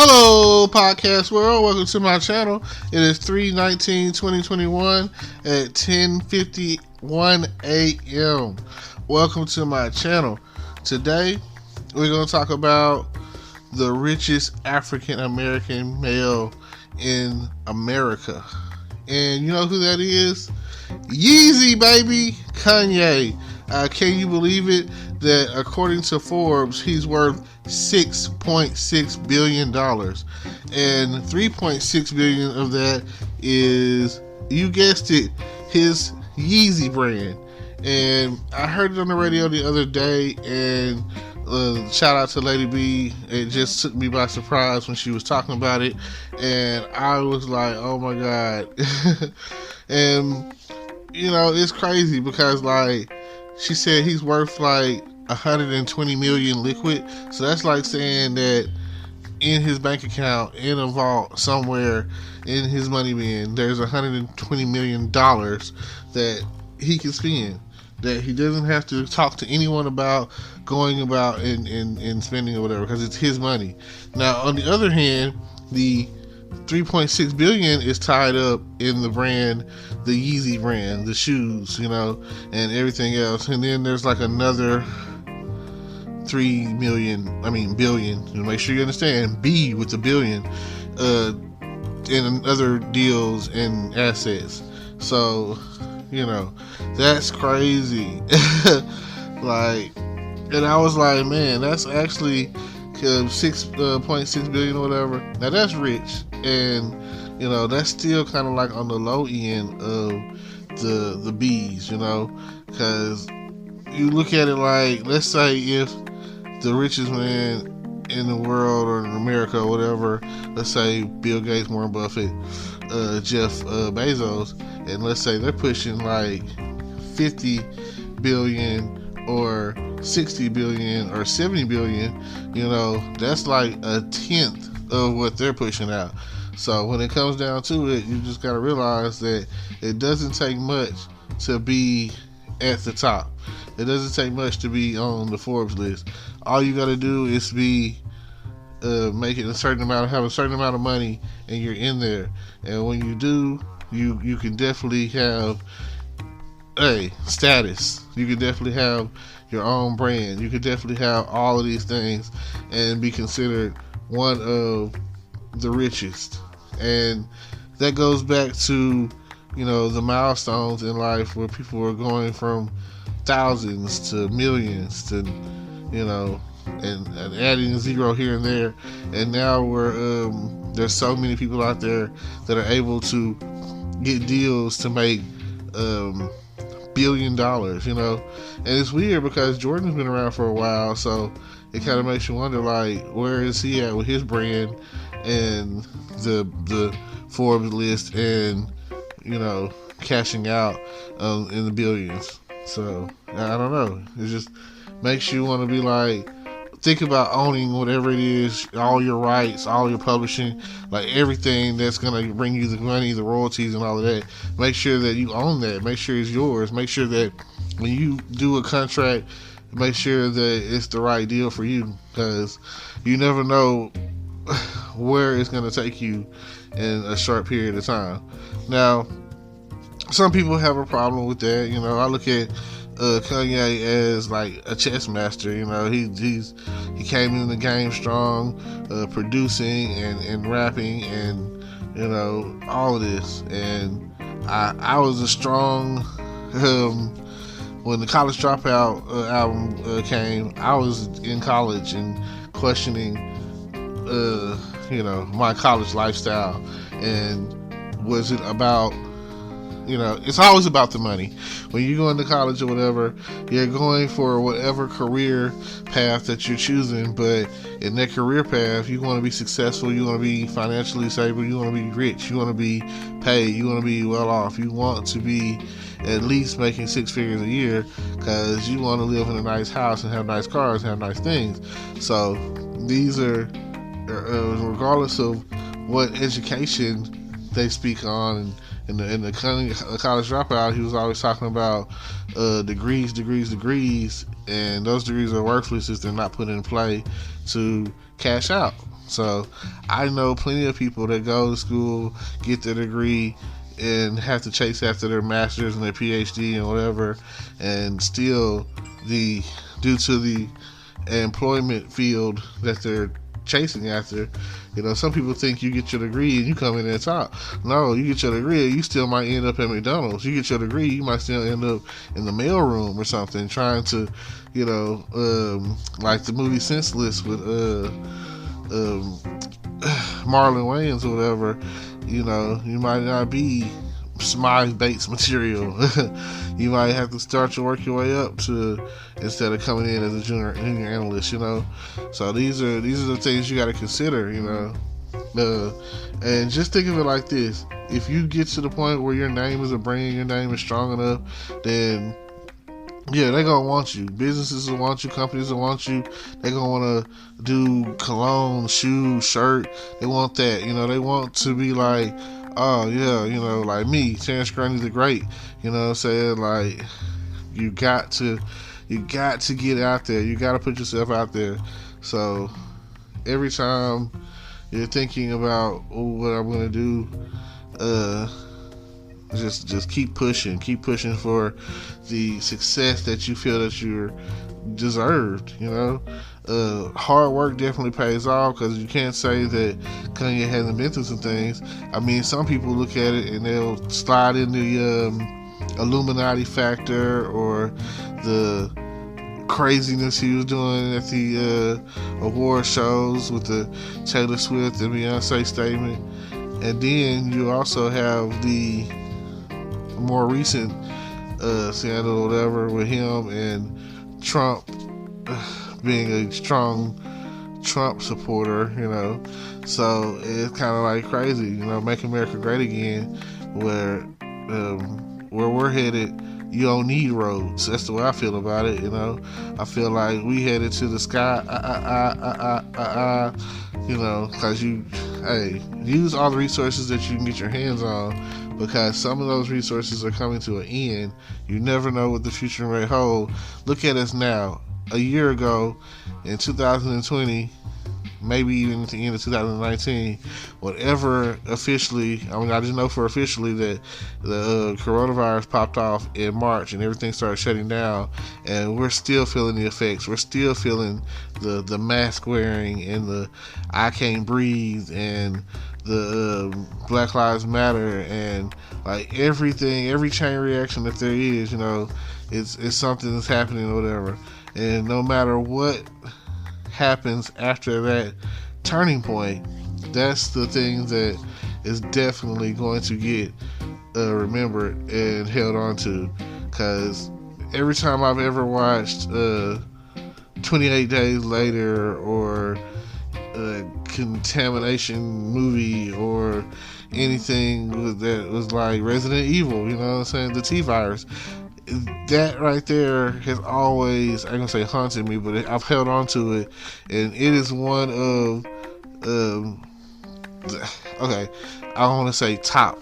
Hello, podcast world. Welcome to my channel. It is 3/19/2021 at 10:51 a.m. Welcome to my channel. Today, we're going to talk about the richest African American male in America. And you know who that is? Yeezy, baby. Kanye. Can you believe it? That according to Forbes, he's worth $6.6 billion. And $3.6 billion of that is, you guessed it, his Yeezy brand. And I heard it on the radio the other day, and shout out to Lady B. It just took me by surprise when she was talking about it, and I was like, oh my God. And you know, it's crazy because like she said he's worth like 120 million liquid. So that's like saying that in his bank account, in a vault somewhere in his money bin, there's $120 million that he can spend, that he doesn't have to talk to anyone about going about and spending or whatever, because it's his money. Now, on the other hand, the $3.6 billion is tied up in the brand, the Yeezy brand, the shoes, you know, and everything else. And then there's like another billion, to make sure you understand, B with the billion, in other deals and assets. So, you know, that's crazy. Like, and I was like, man, that's actually 6.6 billion or whatever. Now that's rich, and you know, that's still kind of like on the low end of the B's, you know, because you look at it like, let's say if the richest man in the world or in America or whatever, let's say Bill Gates, Warren Buffett, Jeff Bezos, and let's say they're pushing like 50 billion or 60 billion or 70 billion, you know, that's like a tenth of what they're pushing out. So when it comes down to it, you just got to realize that it doesn't take much to be at the top. It doesn't take much to be on the Forbes list. All you got to do is be making have a certain amount of money, and you're in there. And when you do, you can definitely have status. You can definitely have your own brand. You could definitely have all of these things and be considered one of the richest. And that goes back to, you know, the milestones in life where people are going from thousands to millions to, you know, and adding a zero here and there. And now there's so many people out there that are able to get deals to make $1 billion, you know. And it's weird because Jordan's been around for a while, so it kind of makes you wonder, like, where is he at with his brand and the Forbes list, and, you know, cashing out in the billions. So I don't know, it just makes you want to be like, think about owning whatever it is, all your rights, all your publishing, like everything that's going to bring you the money, the royalties and all of that. Make sure that you own that. Make sure it's yours. Make sure that when you do a contract, make sure that it's the right deal for you, because you never know where it's going to take you in a short period of time. Now, some people have a problem with that. You know, I look at Kanye as like a chess master. You know, he came in the game strong, producing and rapping, and you know, all of this. And I was a strong when the College Dropout album came. I was in college and questioning you know, my college lifestyle, and was it about, you know, it's always about the money. When you go into college or whatever, you're going for whatever career path that you're choosing, but in that career path, you want to be successful, you want to be financially stable, you want to be rich, you want to be paid, you want to be well off, you want to be at least making 6 figures a year, because you want to live in a nice house and have nice cars and have nice things. So these are, regardless of what education they speak on in the college dropout, he was always talking about degrees, and those degrees are worthless if they're not put in play to cash out. So I know plenty of people that go to school, get their degree, and have to chase after their master's and their PhD and whatever, and still due to the employment field that they're chasing after, some people think you get your degree and you come in at top. No, you get your degree, you still might end up at McDonald's. You get your degree, you might still end up in the mailroom or something, trying to, like the movie Senseless with Marlon Wayans or whatever. You might not be Smythe Bates material. You might have to start to work your way up to, instead of coming in as a junior analyst. So these are the things you got to consider. And just think of it like this: if you get to the point where your name is a brand, your name is strong enough, then yeah, they're gonna want you. Businesses will want you. Companies will want you. They're gonna want to do cologne, shoes, shirt. They want that. They want to be like, oh yeah, like me, Terrence Grundy the Great. You know what I'm saying? Like, you got to get out there. You got to put yourself out there. So every time you're thinking about what I'm gonna do, just keep pushing for the success that you feel that you're deserved. Hard work definitely pays off, because you can't say that Kanye hasn't been through some things. I mean, some people look at it and they'll slide in the Illuminati factor or the craziness he was doing at the award shows with the Taylor Swift and Beyonce statement. And then you also have the more recent scandal or whatever with him and Trump being a strong Trump supporter, so it's kind of like crazy, make America great again, where we're headed, you don't need roads. That's the way I feel about it. I feel like we headed to the sky, because use all the resources that you can get your hands on, because some of those resources are coming to an end. You never know what the future may hold. Look at us now. A year ago, in 2020, maybe even at the end of 2019, whatever officially, I just know for officially that the coronavirus popped off in March and everything started shutting down, and we're still feeling the effects. We're still feeling the mask wearing and the I can't breathe and the Black Lives Matter, and like everything, every chain reaction that there is, it's something that's happening or whatever. And no matter what happens after that turning point, that's the thing that is definitely going to get remembered and held on to. Because every time I've ever watched 28 Days Later or a contamination movie or anything that was like Resident Evil, the T-Virus, that right there has always, I ain't gonna say haunted me, but I've held on to it, and it is one of, okay, I don't want to say top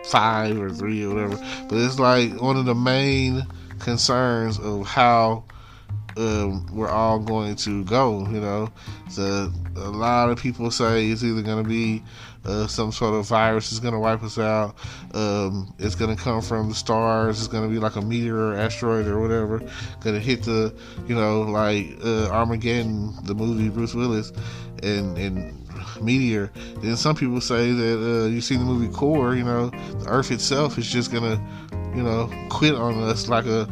5 or 3 or whatever, but it's like one of the main concerns of how we're all going to go. So a lot of people say it's either going to be some sort of virus is going to wipe us out. It's going to come from the stars. It's going to be like a meteor or asteroid or whatever, going to hit the, like Armageddon, the movie, Bruce Willis, and meteor. Then some people say that you see the movie Core, the Earth itself is just going to, quit on us like a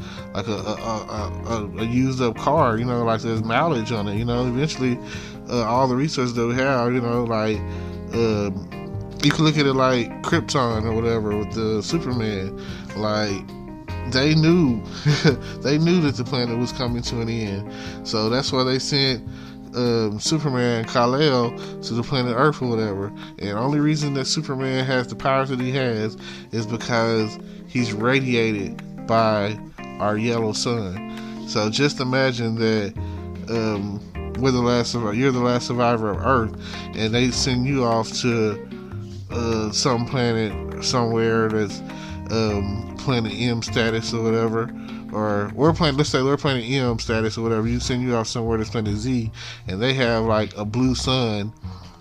used up car, like there's mileage on it, eventually all the resources that we have, like you can look at it like Krypton or whatever with the Superman. Like they knew that the planet was coming to an end, so that's why they sent Superman Kal-El to the planet Earth or whatever. And the only reason that Superman has the powers that he has is because he's radiated by our yellow sun. So just imagine that you're the last survivor of Earth, and they send you off to some planet somewhere that's planet M status or whatever, or let's say we're planet M status or whatever. You send you off somewhere that's planet Z, and they have like a blue sun,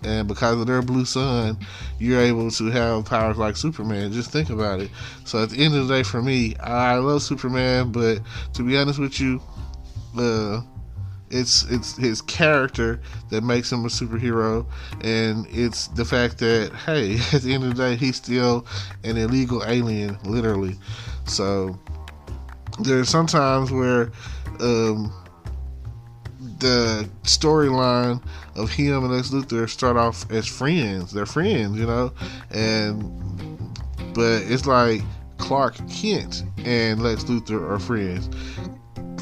and because of their blue sun, you're able to have powers like Superman. Just think about it. So at the end of the day, for me, I love Superman, but to be honest with you, it's his character that makes him a superhero, and it's the fact that, hey, at the end of the day, he's still an illegal alien, literally. So there's sometimes where the storyline of him and Lex Luthor start off as friends. They're friends, but it's like Clark Kent and Lex Luthor are friends.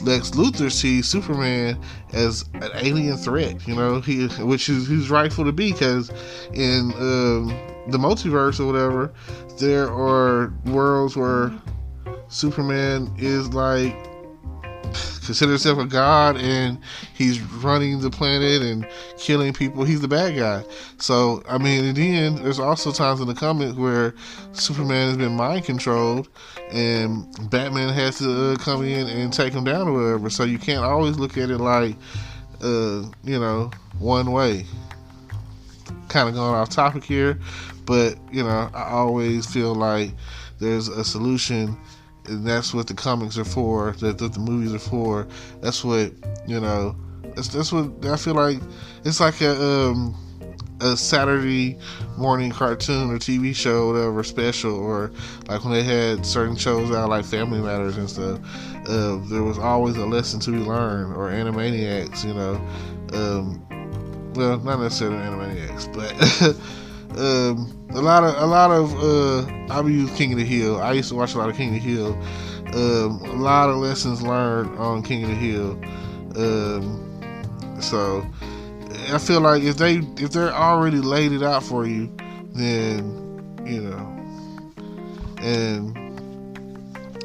Lex Luthor sees Superman as an alien threat, which is he's rightful to be, because in the multiverse or whatever, there are worlds where Superman is like consider himself a god, and he's running the planet and killing people. He's the bad guy. So, I mean, in the end, there's also times in the comics where Superman has been mind controlled, and Batman has to come in and take him down or whatever. So you can't always look at it like, one way. Kind of going off topic here, but, I always feel like there's a solution. And that's what the comics are for. That the movies are for. That's what That's what I feel like. It's like a Saturday morning cartoon or TV show, or whatever, special, or like when they had certain shows out like Family Matters and stuff. There was always a lesson to be learned, or Animaniacs. Well, not necessarily Animaniacs, but. A lot of I use King of the Hill. I used to watch a lot of King of the Hill. A lot of lessons learned on King of the Hill. So I feel like if they're already laid it out for you, then and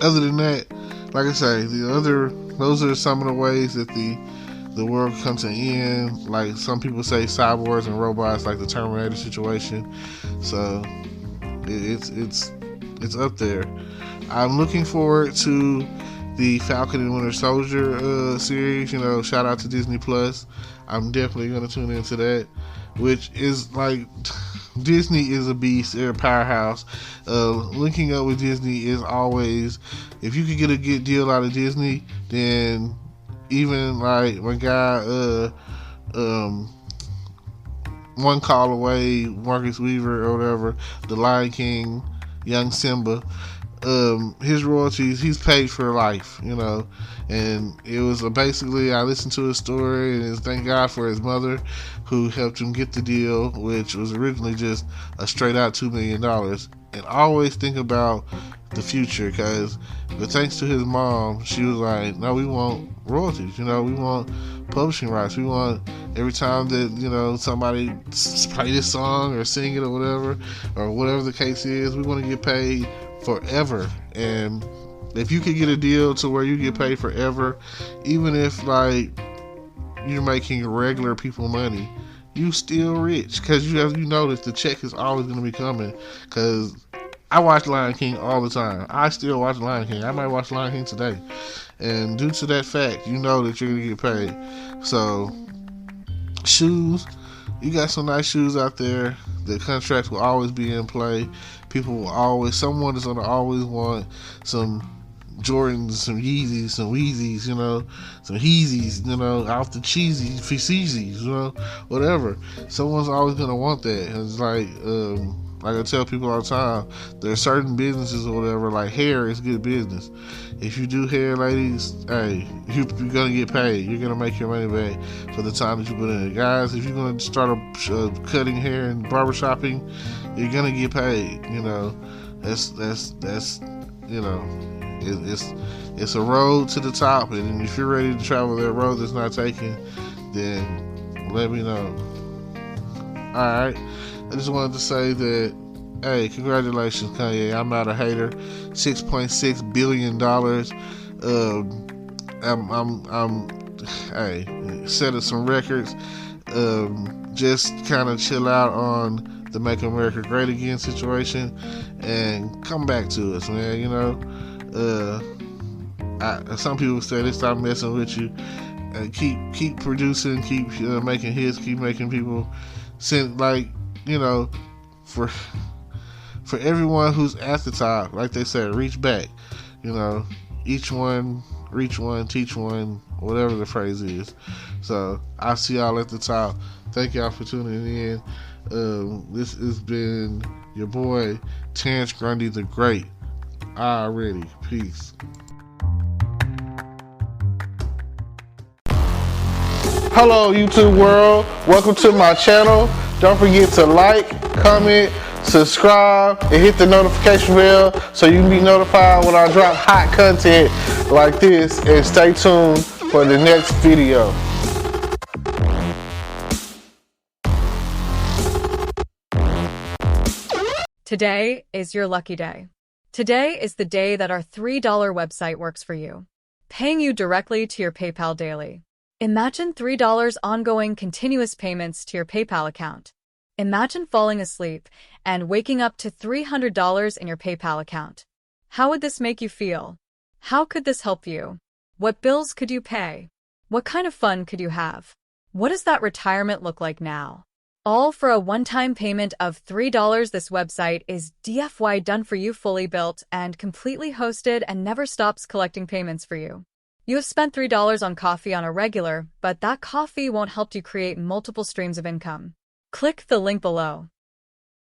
other than that, like I say, those are some of the ways that the world comes to an end. Like some people say, cyborgs and robots, like the Terminator situation. So it's up there. I'm looking forward to the Falcon and Winter Soldier series. Shout out to Disney Plus. I'm definitely going to tune into that, which is like, Disney is a beast. They're a powerhouse. Linking up with Disney is always, if you could get a good deal out of Disney, then even like my guy, One Call Away, Marcus Weaver or whatever, The Lion King, Young Simba, his royalties, he's paid for life, and it was basically, I listened to his story, and thank God for his mother who helped him get the deal, which was originally just a straight out $2 million. And always think about the future, but thanks to his mom, she was like, no, we want royalties, we want publishing rights, we want every time that somebody play this song or sing it or whatever the case is, we want to get paid forever. And if you could get a deal to where you get paid forever, even if like you're making regular people money, you still rich, because you know that the check is always going to be coming. Because I watch Lion King all the time. I still watch Lion King. I might watch Lion King today. And due to that fact, you know that you're going to get paid. So, shoes. You got some nice shoes out there. The contracts will always be in play. Someone is going to always want some Jordans, some Yeezys, some Weezys, some Heezys, off the cheesy, Feezees, whatever. Someone's always going to want that. And it's like I tell people all the time, there are certain businesses or whatever, like hair is good business. If you do hair, ladies, hey, you're going to get paid. You're going to make your money back for the time that you put in it. Guys, if you're going to start cutting hair and barbershopping, you're going to get paid. It's a road to the top, and if you're ready to travel that road that's not taken, then let me know. Alright, I just wanted to say that, hey, congratulations, Kanye. I'm not a hater. $6.6 billion. Hey, setting some records. Just kind of chill out on the Make America Great Again situation, and come back to us, man. You know, some people say they stop messing with you. Keep producing, keep making hits, keep making people send, like, you know, for everyone who's at the top, like they said, reach back. You know, each one, reach one, teach one, whatever the phrase is. So I'll see y'all at the top. Thank y'all for tuning in. This has been your boy Terrence Grundy the Great. Already. Peace. Hello, YouTube world. Welcome to my channel. Don't forget to like, comment, subscribe, and hit the notification bell so you can be notified when I drop hot content like this. And stay tuned for the next video. Today is your lucky day. Today is the day that our $3 website works for you, paying you directly to your PayPal daily. Imagine $3 ongoing continuous payments to your PayPal account. Imagine falling asleep and waking up to $300 in your PayPal account. How would this make you feel? How could this help you? What bills could you pay? What kind of fun could you have? What does that retirement look like now? All for a one-time payment of $3. This website is DFY done for you, fully built and completely hosted, and never stops collecting payments for you. You have spent $3 on coffee on a regular, but that coffee won't help you create multiple streams of income. Click the link below.